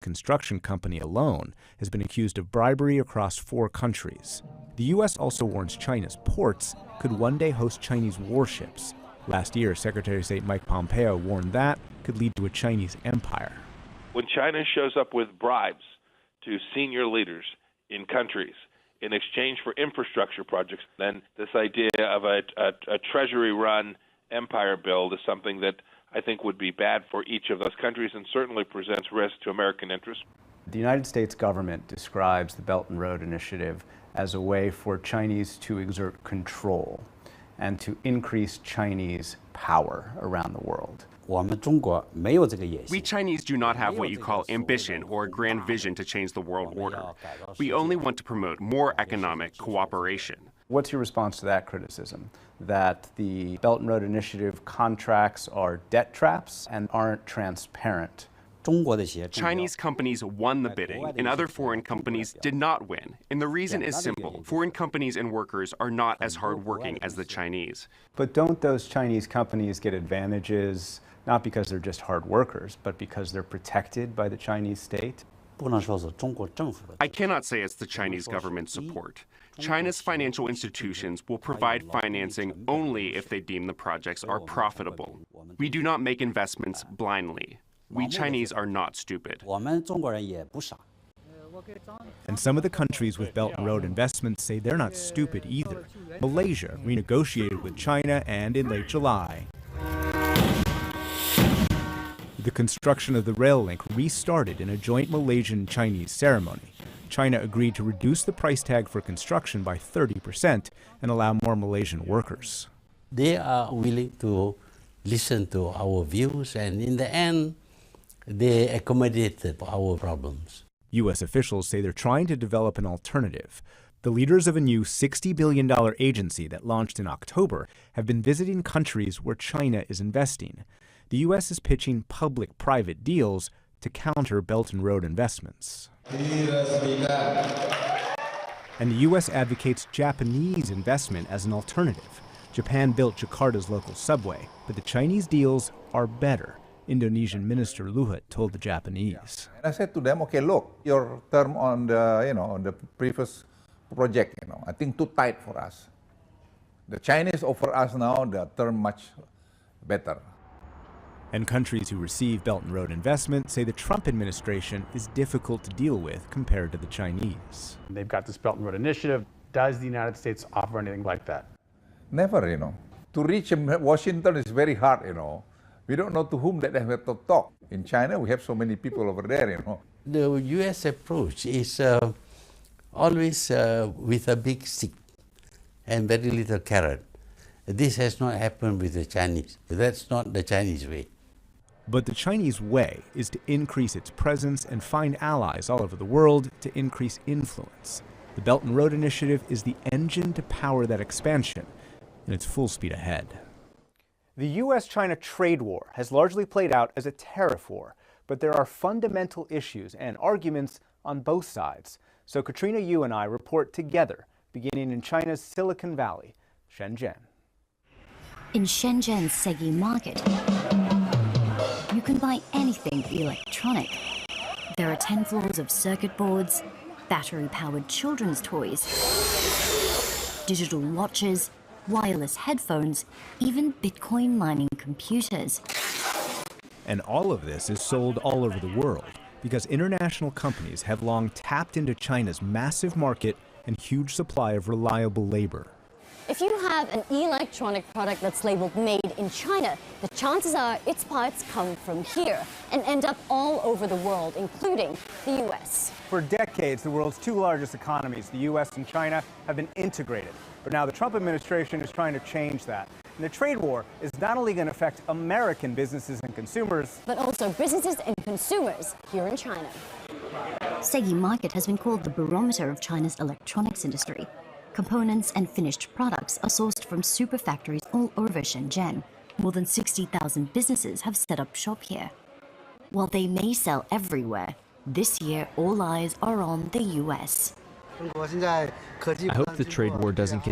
construction company alone has been accused of bribery across 4 countries. The U.S. also warns China's ports could one day host Chinese warships. Last year, Secretary of State Mike Pompeo warned that could lead to a Chinese empire. When China shows up with bribes to senior leaders in countries in exchange for infrastructure projects, then this idea of a treasury-run empire build is something that I think would be bad for each of those countries and certainly presents risk to American interests. The United States government describes the Belt and Road Initiative as a way for Chinese to exert control and to increase Chinese power around the world. We Chinese do not have what you call ambition or a grand vision to change the world order. We only want to promote more economic cooperation. What's your response to that criticism? That the Belt and Road Initiative contracts are debt traps and aren't transparent? Chinese companies won the bidding, and other foreign companies did not win. And the reason is simple. Foreign companies and workers are not as hardworking as the Chinese. But don't those Chinese companies get advantages, not because they're just hard workers, but because they're protected by the Chinese state? I cannot say it's the Chinese government's support. China's financial institutions will provide financing only if they deem the projects are profitable. We do not make investments blindly. We Chinese are not stupid. And some of the countries with Belt and Road investments say they're not stupid either. Malaysia renegotiated with China, and in late July, the construction of the rail link restarted in a joint Malaysian-Chinese ceremony. China agreed to reduce the price tag for construction by 30% and allow more Malaysian workers. They are willing to listen to our views, and in the end, they accommodated our problems. U.S. officials say they're trying to develop an alternative. The leaders of a new $60 billion agency that launched in October have been visiting countries where China is investing. The U.S. is pitching public-private deals to counter Belt and Road investments. And the U.S. advocates Japanese investment as an alternative. Japan built Jakarta's local subway, but the Chinese deals are better. Indonesian Minister Luhut told the Japanese. And I said to them, okay, look, your term on the, on the previous project, I think too tight for us. The Chinese offer us now the term much better. And countries who receive Belt and Road investment say the Trump administration is difficult to deal with compared to the Chinese. They've got this Belt and Road Initiative. Does the United States offer anything like that? Never, To reach Washington is very hard, We don't know to whom that they have to talk. In China, we have so many people over there, The U.S. approach is always with a big stick and very little carrot. This has not happened with the Chinese. That's not the Chinese way. But the Chinese way is to increase its presence and find allies all over the world to increase influence. The Belt and Road Initiative is the engine to power that expansion, and it's full speed ahead. The U.S.-China trade war has largely played out as a tariff war, but there are fundamental issues and arguments on both sides. So Katrina Yu and I report together, beginning in China's Silicon Valley, Shenzhen. In Shenzhen's Segi Market, you can buy anything electronic. There are 10 floors of circuit boards, battery-powered children's toys, digital watches, wireless headphones, even Bitcoin mining computers. And all of this is sold all over the world because international companies have long tapped into China's massive market and huge supply of reliable labor. If you have an electronic product that's labeled made in China, the chances are its parts come from here and end up all over the world, including the U.S. For decades, the world's two largest economies, the U.S. and China, have been integrated. But now the Trump administration is trying to change that. And the trade war is not only going to affect American businesses and consumers, but also businesses and consumers here in China. Segi Market has been called the barometer of China's electronics industry. Components and finished products are sourced from super factories all over Shenzhen. More than 60,000 businesses have set up shop here. While they may sell everywhere, this year all eyes are on the U.S. I hope the trade war doesn't